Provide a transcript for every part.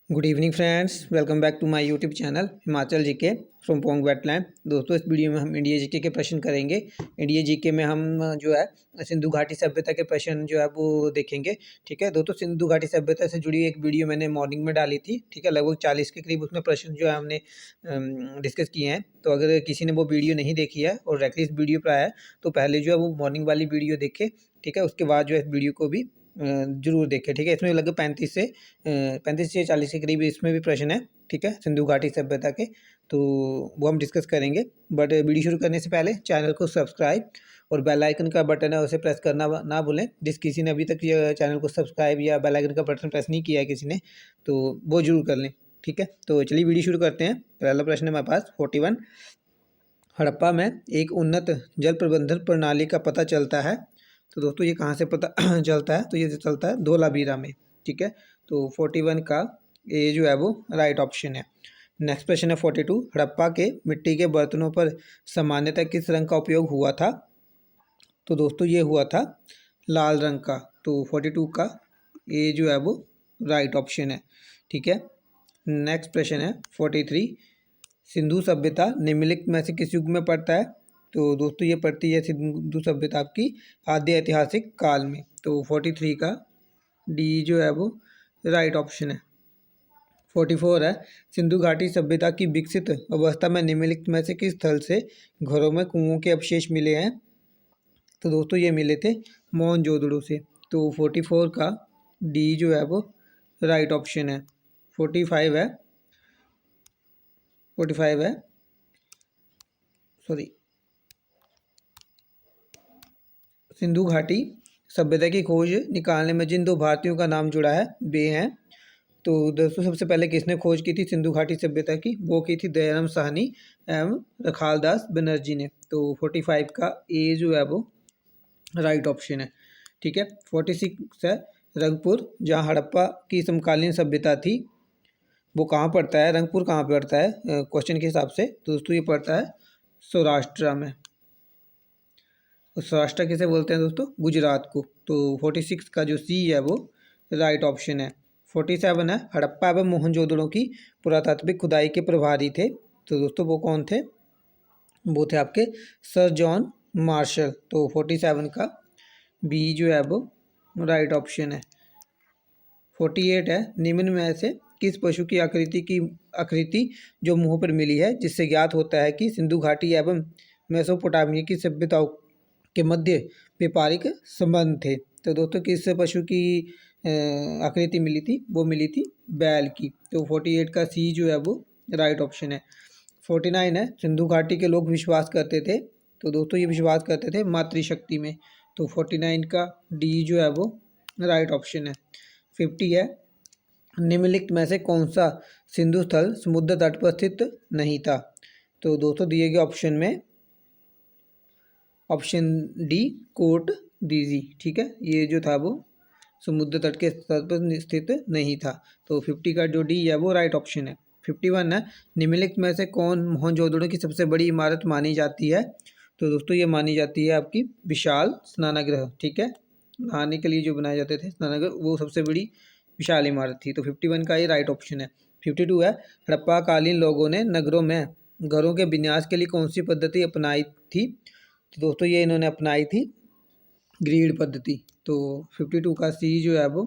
Good evening friends, welcome back to my YouTube channel Himachal GK from Pong wetland. दोस्तों, इस video में हम India GK के प्रश्न करेंगे। इंडिया जीके में हम जो है सिंधु घाटी सभ्यता के प्रश्न जो है वो देखेंगे। ठीक है दोस्तों, सिंधु घाटी सभ्यता से जुड़ी एक वीडियो मैंने मॉर्निंग में डाली थी। ठीक है, लगभग 40 के करीब उसमें प्रश्न जो है हमने डिस्कस किए हैं। तो अगर किसी ने वो वीडियो नहीं देखी है और डायरेक्टली इस वीडियो पर आया है तो पहले जो है वो मॉर्निंग वाली वीडियो देखे। ठीक है, उसके बाद जो है इस वीडियो को भी जरूर देखें। ठीक है, इसमें लगभग 35 से 40 के करीब इसमें भी प्रश्न है। ठीक है, सिंधु घाटी सभ्यता के, तो वो हम डिस्कस करेंगे। बट वीडियो शुरू करने से पहले चैनल को सब्सक्राइब और बेल आइकन का बटन है उसे प्रेस करना ना भूलें। जिस किसी ने अभी तक ये चैनल को सब्सक्राइब या बेल आइकन का बटन प्रेस नहीं किया है किसी ने, तो वो जरूर कर लें। ठीक है, तो चलिए वीडियो शुरू करते हैं। पहला प्रश्न है हमारे पास 41। हड़प्पा में एक उन्नत जल प्रबंधन प्रणाली का पता चलता है। तो दोस्तों ये कहाँ से पता चलता है? तो ये चलता है धोलावीरा में। ठीक है, तो 41 का ए जो है वो राइट ऑप्शन है। नेक्स्ट प्रश्न है 42। हड़प्पा के मिट्टी के बर्तनों पर सामान्यतः किस रंग का उपयोग हुआ था? तो दोस्तों ये हुआ था लाल रंग का। तो 42 का ए जो है वो राइट ऑप्शन है। ठीक है, नेक्स्ट प्रश्न है 43। सिंधु सभ्यता निम्नलिखित में से किस युग में पड़ता है? तो दोस्तों ये पड़ती है सिंधु सभ्यता आपकी आद्य ऐतिहासिक काल में। तो 43 का डी जो है वो राइट ऑप्शन है। 44 है। सिंधु घाटी सभ्यता की विकसित अवस्था में निम्नलिखित में से किस स्थल से घरों में कुओं के अवशेष मिले हैं? तो दोस्तों ये मिले थे मोहनजोदड़ो से। तो 44 का डी जो है वो राइट ऑप्शन है। 45 है 45 है सॉरी सिंधु घाटी सभ्यता की खोज निकालने में जिन दो भारतीयों का नाम जुड़ा है वे हैं। तो दोस्तों सबसे पहले किसने खोज की थी सिंधु घाटी सभ्यता की? वो की थी दयाराम साहनी एवं रखालदास बनर्जी ने। तो 45 का ए जो है वो राइट ऑप्शन है। ठीक है, 46 है रंगपुर, जहाँ हड़प्पा की समकालीन सभ्यता थी वो कहाँ पड़ता है? रंगपुर कहाँ पड़ता है क्वेश्चन के हिसाब से? तो दोस्तों ये पड़ता है सौराष्ट्र में। सौराष्ट्र किसे बोलते हैं दोस्तों? गुजरात को। तो 46 का जो सी है वो राइट ऑप्शन है। 47 है। हड़प्पा एवं मोहनजोदड़ो की पुरातात्विक खुदाई के प्रभारी थे। तो दोस्तों वो कौन थे? वो थे आपके सर जॉन मार्शल। तो 47 का बी जो है वो राइट ऑप्शन है। 48 है। निम्न में से किस पशु की आकृति जो मुंह पर मिली है जिससे ज्ञात होता है कि सिंधु घाटी एवं मेसोपोटामिया की सभ्यताओं के मध्य व्यापारिक संबंध थे? तो दोस्तों किस पशु की आकृति मिली थी? वो मिली थी बैल की। तो 48 का सी जो है वो राइट ऑप्शन है। 49 है। सिंधु घाटी के लोग विश्वास करते थे। तो दोस्तों ये विश्वास करते थे मातृशक्ति में। तो 49 का डी जो है वो राइट ऑप्शन है। 50 है। निम्नलिखित में से कौन सा सिंधु स्थल समुद्र तट पर स्थित नहीं था? तो दोस्तों दिए गए ऑप्शन में ऑप्शन डी कोट दीजी। ठीक है, ये जो था वो समुद्र तट के स्तर पर स्थित नहीं था। तो 50 का जो डी है वो राइट ऑप्शन है। 51 है। निम्नलिखित में से कौन मोहनजोदड़ो की सबसे बड़ी इमारत मानी जाती है? तो दोस्तों ये मानी जाती है आपकी विशाल स्नानगृह। ठीक है, नहाने के लिए जो बनाए जाते थे स्नानगृह, वो सबसे बड़ी विशाल इमारत थी। तो 51 का ये राइट ऑप्शन है। 52 है। हड़प्पा कालीन लोगों ने नगरों में घरों के विन्यास के लिए कौन सी पद्धति अपनाई थी? तो दोस्तों ये इन्होंने अपनाई थी ग्रीड पद्धति। तो 52 का सी जो है वो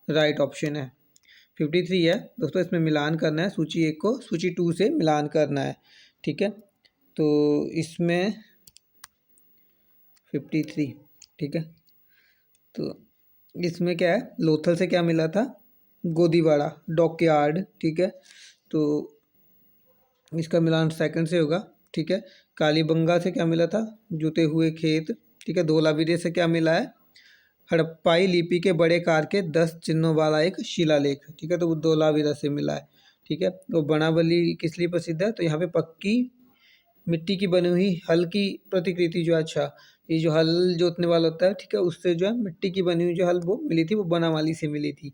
राइट ऑप्शन है। 53 है। दोस्तों इसमें मिलान करना है सूची 1 को सूची 2 से मिलान करना है। ठीक है, तो इसमें 53। ठीक है, तो इसमें क्या है? लोथल से क्या मिला था? गोदीवाड़ा डॉकयार्ड। ठीक है, तो इसका मिलान सेकंड से होगा। ठीक है, कालीबंगा से क्या मिला था? जुते हुए खेत। ठीक है, धोलावीरे से क्या मिला है? हड़प्पाई लिपि के बड़े कार के 10 चिन्हों वाला एक शिलालेख। ठीक है, तो वो धोलावीरा से मिला है। ठीक है, तो बनावली किस लिए प्रसिद्ध है? तो यहाँ पे पक्की मिट्टी की बनी हुई हल की प्रतिकृति जो है, अच्छा ये जो हल जोतने वाला होता है, ठीक है, उससे जो है मिट्टी की बनी हुई जो हल वो मिली थी, वो बनावाली से मिली थी।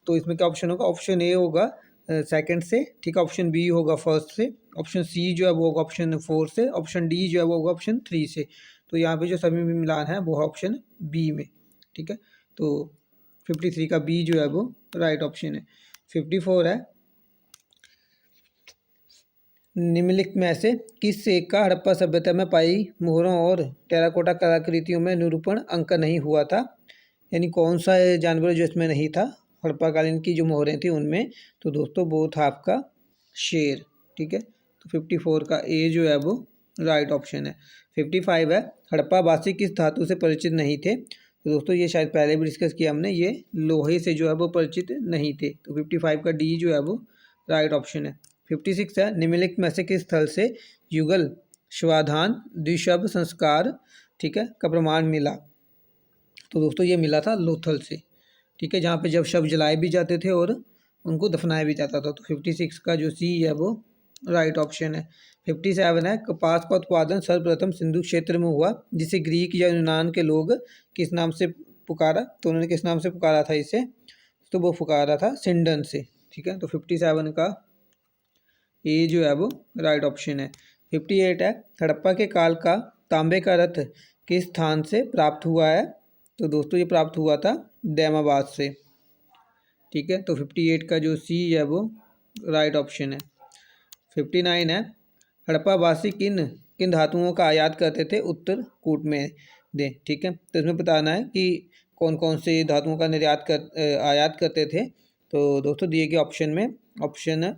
तो इसमें क्या ऑप्शन होगा? ऑप्शन ए होगा सेकंड से। ठीक है, ऑप्शन बी होगा फर्स्ट से, ऑप्शन सी जो है वो होगा ऑप्शन 4 से, ऑप्शन डी जो है वो होगा ऑप्शन 3 से। तो यहाँ पे जो सभी में मिलान है वो है ऑप्शन बी में। ठीक है, तो 53 का बी जो है वो राइट ऑप्शन है। 54 है। निम्नलिखित में से किस एक का हड़प्पा सभ्यता में पाई मोहरों और टेराकोटा कलाकृतियों में निरूपण अंकन नहीं हुआ था? यानी कौन सा जानवर जो इसमें नहीं था हड़प्पा कालीन की जो मोहरें थी उनमें? तो दोस्तों वो था आपका शेर। ठीक है, तो 54 का ए जो है वो राइट ऑप्शन है। 55 है, हड़प्पा वासी किस धातु से परिचित नहीं थे? तो दोस्तों ये शायद पहले भी डिस्कस किया हमने, ये लोहे से जो है वो परिचित नहीं थे। तो 55 का डी जो है वो राइट ऑप्शन है। 56 है, निम्नलिखित में से किस स्थल से युगल श्वाधान द्विशब संस्कार, ठीक है, का प्रमाण मिला? तो दोस्तों ये मिला था लोथल से। ठीक है, जहाँ पे जब शव जलाए भी जाते थे और उनको दफनाया भी जाता था। तो 56 का जो सी है वो राइट ऑप्शन है। 57 है, कपास का उत्पादन सर्वप्रथम सिंधु क्षेत्र में हुआ, जिसे ग्रीक या यूनान के लोग किस नाम से पुकारा? तो उन्होंने किस नाम से पुकारा था इसे? तो वो पुकारा था सिंडन से। ठीक है, तो 57 का ए जो है वो राइट ऑप्शन है। 58 है, हड़प्पा के काल का तांबे का रथ किस स्थान से प्राप्त हुआ है? तो दोस्तों ये प्राप्त हुआ था दैमाबाद से। ठीक है, तो 58 का जो सी है वो राइट ऑप्शन है। 59 है, हड़प्पावासी किन किन धातुओं का आयात करते थे उत्तर कूट में दे? ठीक है, तो इसमें बताना है कि कौन कौन से धातुओं का आयात करते थे। तो दोस्तों दिए गए ऑप्शन में ऑप्शन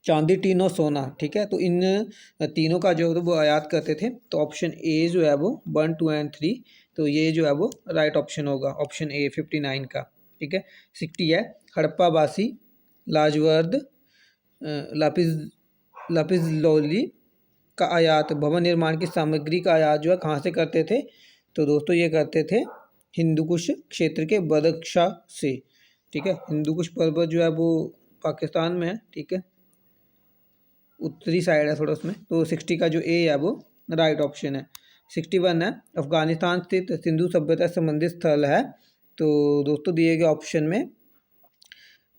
चांदी, टीन और सोना। ठीक है, तो इन तीनों का जो वो आयात करते थे। तो ऑप्शन ए जो है वो 1, 2 एंड 3, तो ये जो है वो राइट ऑप्शन होगा, ऑप्शन ए 59 का। ठीक है, 60 है, हड़प्पावासी लाजवर्द लापिस लापिसलाज़ुली का आयात भवन निर्माण की सामग्री का आयात जो है कहाँ से करते थे? तो दोस्तों ये करते थे हिंदुकुश क्षेत्र के बदख्शा से। ठीक है, हिंदुकुश पर्वत जो है वो पाकिस्तान में है। ठीक है, उत्तरी साइड है थोड़ा उसमें। तो 60 का जो ए है वो राइट ऑप्शन है। 61 है, अफगानिस्तान स्थित सिंधु सभ्यता से संबंधित स्थल है। तो दोस्तों दिए गए ऑप्शन में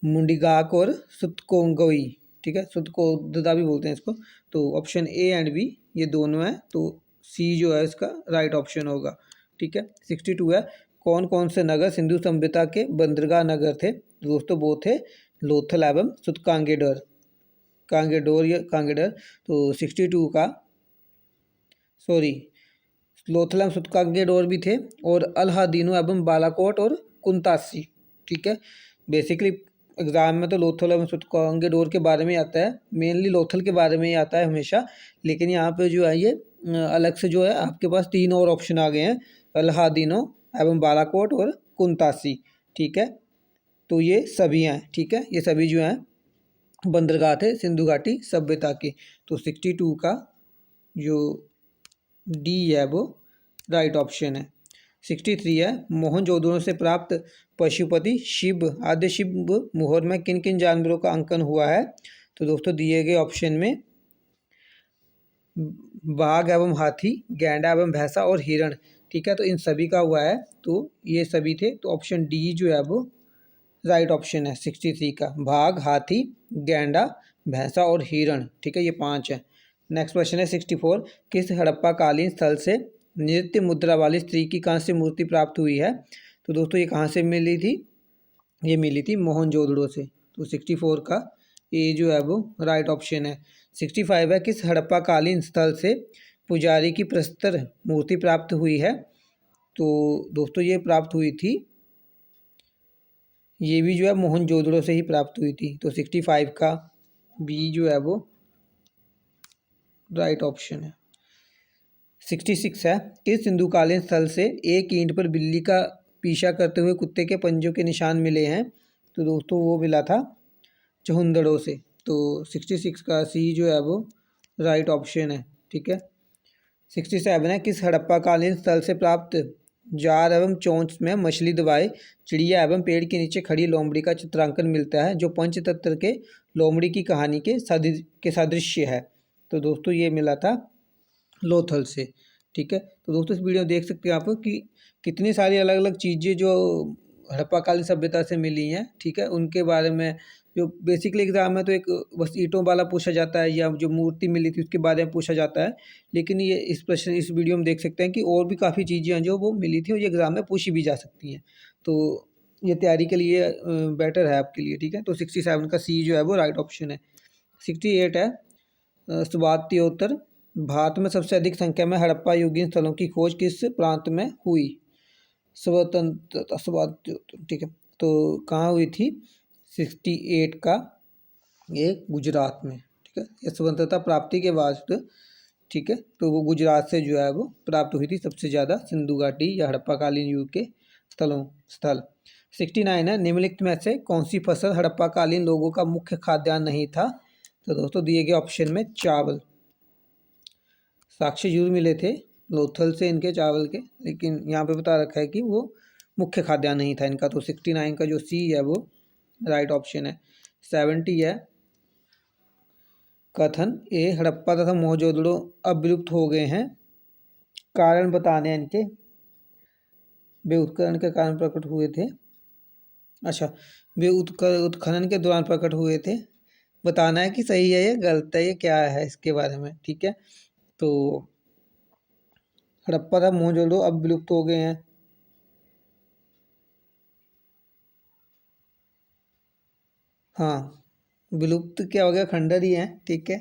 मुंडीगाक और सुतकोंगोई, ठीक है, सुतकोदा भी बोलते हैं इसको। तो ऑप्शन ए एंड बी ये दोनों हैं, तो सी जो है इसका राइट ऑप्शन होगा। ठीक है, 62 है, कौन कौन से नगर सिंधु सभ्यता के बंदरगाह नगर थे? दोस्तों वो थे लोथल एवं सुतकांगेडर, कांगेडोर या कांगेडर। तो 62 का सॉरी लोथल एवं सुतकांगेडोर भी थे, और अल्हादीनो एवं बालाकोट और कुंतासी। ठीक है, बेसिकली एग्जाम में तो लोथल एवं सुतकांगेडोर के बारे में आता है, मेनली लोथल के बारे में ही आता है हमेशा। लेकिन यहाँ पे जो है ये अलग से जो है आपके पास 3 और ऑप्शन आ गए हैं, अल्हादीनो एवं बालाकोट और कुंतासी। ठीक है, तो ये सभी हैं। ठीक है, ये सभी जो हैं बंदरगाह थे सिंधु घाटी सभ्यता के। तो 62 का जो डी है वो राइट ऑप्शन है। 63 है, मोहनजोदड़ो से प्राप्त पशुपति शिव आदि शिव मोहर में किन किन जानवरों का अंकन हुआ है? तो दोस्तों दिए गए ऑप्शन में बाघ एवं हाथी, गैंडा एवं भैंसा और हिरण। ठीक है, तो इन सभी का हुआ है, तो ये सभी थे। तो ऑप्शन डी जो है वो राइट ऑप्शन है 63 का, बाघ, हाथी, गैंडा, भैंसा और हिरण। ठीक है, ये 5 है। नेक्स्ट क्वेश्चन है 64, किस हड़प्पा कालीन स्थल से नृत्य मुद्रा वाली स्त्री की कांस्य मूर्ति प्राप्त हुई है? तो दोस्तों ये कहाँ से मिली थी? ये मिली थी मोहनजोदड़ो से। तो 64 का ए जो है वो राइट ऑप्शन है। 65 है, किस हड़प्पा कालीन स्थल से पुजारी की प्रस्तर मूर्ति प्राप्त हुई है? तो दोस्तों ये प्राप्त हुई थी, ये भी जो है मोहनजोदड़ो से ही प्राप्त हुई थी। तो 65 का बी जो है वो राइट ऑप्शन है। 66 है, किस सिंधुकालीन स्थल से एक ईंट पर बिल्ली का पीछा करते हुए कुत्ते के पंजों के निशान मिले हैं? तो दोस्तों वो मिला था चहुंदड़ों से। तो 66 का सी जो है वो राइट ऑप्शन है। ठीक है, 67 है, किस हड़प्पा कालीन स्थल से प्राप्त जार एवं चोंच में मछली दबाए चिड़िया एवं पेड़ के नीचे खड़ी लोमड़ी का चित्रांकन मिलता है, जो पंचतंत्र के लोमड़ी की कहानी के सादृश्य है? तो दोस्तों ये मिला था लोथल से। ठीक है, तो दोस्तों इस वीडियो में देख सकते हैं आप कि कितनी सारी अलग अलग चीज़ें जो हड़प्पा कालीन सभ्यता से मिली हैं। ठीक है, उनके बारे में जो बेसिकली एग्जाम में तो एक बस ईंटों वाला पूछा जाता है, या जो मूर्ति मिली थी उसके बारे में पूछा जाता है। लेकिन ये इस वीडियो में देख सकते हैं कि और भी काफ़ी चीज़ें हैं जो वो मिली थी और ये एग्ज़ाम में पूछी भी जा सकती हैं। तो ये तैयारी के लिए बेटर है आपके लिए। ठीक है, तो 67 का सी जो है वो राइट ऑप्शन है। 68 है शुभात्योत्तर भारत में सबसे अधिक संख्या में हड़प्पा युगीन स्थलों की खोज किस प्रांत में हुई? स्वतंत्रता शुभात्योत्तर, ठीक है, तो कहाँ हुई थी? 68 का ये गुजरात में, ठीक है, ये स्वतंत्रता प्राप्ति के बाद, ठीक है, तो वो गुजरात से जो है वो प्राप्त हुई थी सबसे ज़्यादा सिंधु घाटी या हड़प्पाकालीन युग के स्थल। 69 है निम्नलिखित में से कौन सी फसल हड़प्पाकालीन लोगों का मुख्य खाद्यान्न नहीं था? तो दोस्तों दिए गए ऑप्शन में चावल, साक्ष्य जरूर मिले थे लोथल से इनके चावल के, लेकिन यहाँ पे बता रखा है कि वो मुख्य खाद्यान्न नहीं था इनका, तो 69 का जो सी है वो राइट ऑप्शन है। 70 है कथन ए हड़प्पा तथा मोहनजोदड़ो अब विलुप्त हो गए हैं, कारण बताने हैं इनके, वे उत्खनन के कारण प्रकट हुए थे। अच्छा, वे उत्खनन के दौरान प्रकट हुए थे, बताना है कि सही है या गलत है, ये क्या है इसके बारे में, ठीक है। तो हड़प्पा तथा मोहनजोदड़ो अब विलुप्त हो गए हैं, हाँ विलुप्त क्या हो गया, खंडर ही है, ठीक है,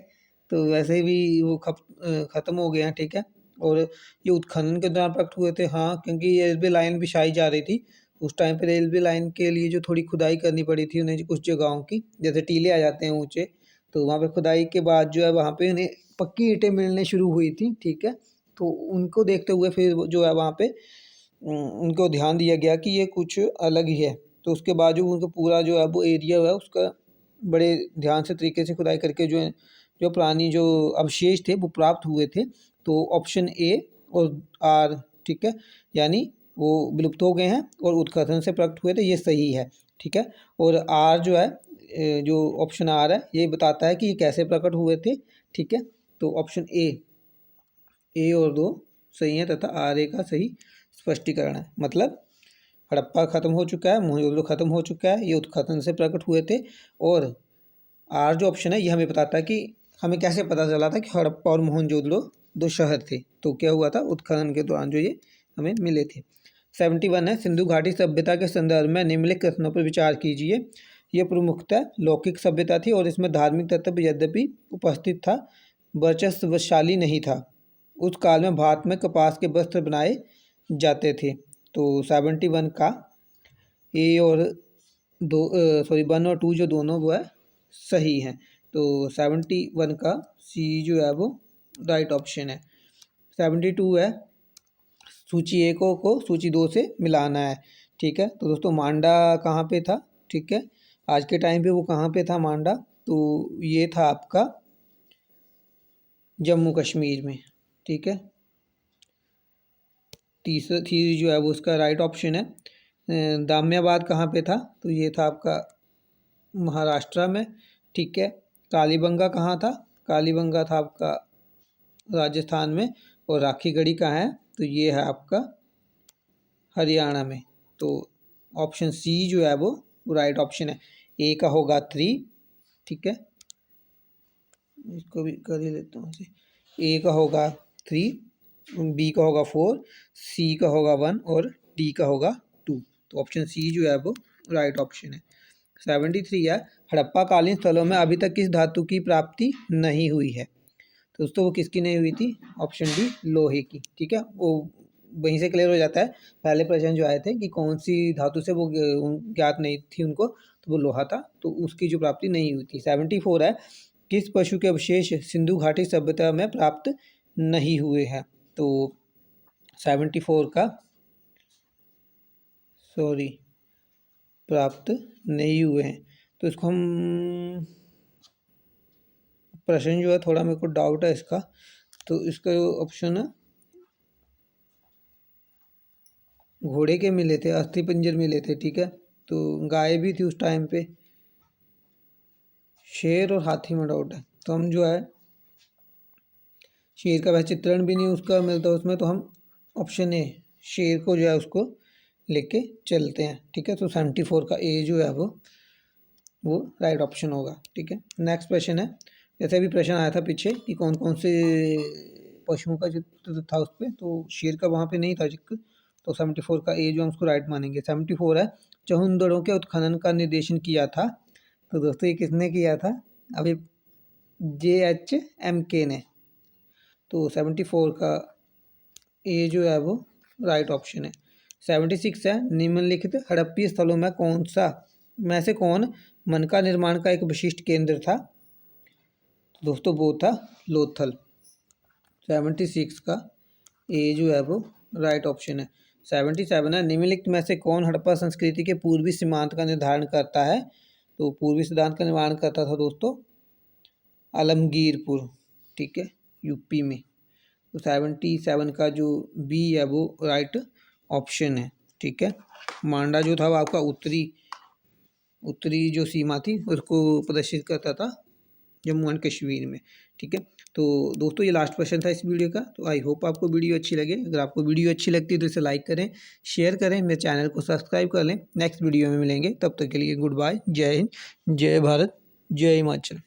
तो वैसे भी वो खत्म हो गए हैं, ठीक है। और ये उत्खनन के दौरान प्रकट हुए थे, हाँ, क्योंकि ये रेलवे लाइन बिछाई जा रही थी उस टाइम पे, रेलवे लाइन के लिए जो थोड़ी खुदाई करनी पड़ी थी उन्हें कुछ जगहों की, जैसे टीले आ जाते हैं ऊंचे, तो वहाँ पे खुदाई के बाद जो है वहाँ पे उन्हें पक्की ईंटें मिलने शुरू हुई थी, ठीक है, तो उनको देखते हुए फिर जो है वहाँ पे उनको ध्यान दिया गया कि ये कुछ अलग ही है, तो उसके बाद जो उनको पूरा जो है वो एरिया है उसका बड़े ध्यान से तरीके से खुदाई करके जो पुरानी जो अवशेष थे वो प्राप्त हुए थे, तो ऑप्शन ए और आर, ठीक है, यानी वो विलुप्त हो गए हैं और उत्खनन से प्रकट हुए थे, ये सही है, ठीक है। और आर जो है जो ऑप्शन आर है ये बताता है कि ये कैसे प्रकट हुए थे, ठीक है, तो ऑप्शन ए और दो सही है तथा आर ए का सही स्पष्टीकरण है, मतलब हड़प्पा खत्म हो चुका है, मोहनजोदड़ो खत्म हो चुका है, ये उत्खनन से प्रकट हुए थे, और आर जो ऑप्शन है ये हमें बताता है कि हमें कैसे पता चला था कि हड़प्पा और मोहनजोदड़ो दो शहर थे, तो क्या हुआ था उत्खनन के दौरान जो ये हमें मिले थे। 71 है सिंधु घाटी सभ्यता के संदर्भ में निम्नलिखित कथनों पर विचार कीजिए। यह प्रमुखतः लौकिक सभ्यता थी और इसमें धार्मिक तत्व यद्यपि उपस्थित था, वर्चस्वशाली नहीं था। उस काल में भारत में कपास के वस्त्र बनाए जाते थे, तो 71 का ए और दो सॉरी 1 और 2 जो दोनों वो है सही है, तो 71 का सी जो है वो राइट ऑप्शन है। 72 है सूची 1 को सूची 2 से मिलाना है, ठीक है, तो दोस्तों मांडा कहाँ पे था, ठीक है, आज के टाइम पे वो कहाँ पे था मांडा, तो ये था आपका जम्मू कश्मीर में, ठीक है। तीसरी जो है वो उसका राइट ऑप्शन है। दाम्याबाद कहाँ पे था, तो ये था आपका महाराष्ट्र में, ठीक है। कालीबंगा कहाँ था, कालीबंगा था आपका राजस्थान में, और राखी गढ़ी कहाँ है, तो ये है आपका हरियाणा में, तो ऑप्शन सी जो है वो राइट ऑप्शन है। ए का होगा 3, ठीक है, इसको भी कर ही लेता हूँ, ए का होगा 3, बी का होगा 4, सी का होगा 1 और डी का होगा 2, तो ऑप्शन सी जो है वो राइट ऑप्शन है। 73 है हड़प्पा कालीन स्थलों में अभी तक किस धातु की प्राप्ति नहीं हुई है, तो दोस्तों वो किसकी नहीं हुई थी, ऑप्शन डी लोहे की, ठीक है, वो वहीं से क्लियर हो जाता है, पहले प्रश्न जो आए थे कि कौन सी धातु से वो ज्ञात नहीं थी उनको, तो वो लोहा था, तो उसकी जो प्राप्ति नहीं हुई थी। 74 है किस पशु के अवशेष सिंधु घाटी सभ्यता में प्राप्त नहीं हुए हैं, तो 74 का प्राप्त नहीं हुए हैं, तो इसको हम प्रश्न जो है थोड़ा मेरे को डाउट है इसका, तो इसका जो ऑप्शन है घोड़े के मिले थे, अस्थि पंजर मिले थे, ठीक है, तो गाय भी थी उस टाइम पे, शेर और हाथी में डाउट है, तो हम जो है शेर का वैसे चित्रण भी नहीं उसका मिलता उसमें, तो हम ऑप्शन ए शेर को जो है उसको लेके चलते हैं, ठीक है, तो 74 का ए जो है वो राइट ऑप्शन होगा, ठीक है। नेक्स्ट क्वेश्चन है, जैसे अभी प्रश्न आया था पीछे कि कौन कौन से पशुओं का चित्र था उस पर, तो शेर का वहाँ पे नहीं था जिक्र, तो 74 का ए जो हम उसको राइट मानेंगे। 74 है चहुंदड़ों के उत्खनन का निर्देशन किया था, तो दोस्तों ये किसने किया था, अभी JHMK ने। तो 74 का ए जो है वो राइट ऑप्शन है। 76 है, निम्नलिखित हड़प्पीय स्थलों में कौन मन का निर्माण का एक विशिष्ट केंद्र था? दोस्तों वो था लोथल। 76 का ए जो है वो राइट ऑप्शन है। 77 है, निम्नलिखित में से कौन हड़प्पा संस्कृति के पूर्वी सीमांत का निर्धारण करता है? तो पूर्वी सीमांत का निर्माण करता था दोस्तों आलमगीरपुर, ठीक है, यूपी में। तो 77 का जो बी है वो राइट ऑप्शन है, ठीक है। मांडा जो था वो आपका उत्तरी जो सीमा थी उसको प्रदर्शित करता था जम्मू एंड कश्मीर में, ठीक है। तो दोस्तों ये लास्ट क्वेश्चन था इस वीडियो का। तो आई होप आपको वीडियो अच्छी लगे। अगर आपको वीडियो अच्छी लगती है तो इसे लाइक करें, शेयर करें, मेरे चैनल को सब्सक्राइब कर लें। नेक्स्ट वीडियो में मिलेंगे, तब तक के लिए गुड बाय, जय हिंद, जय भारत, जय हिमाचल।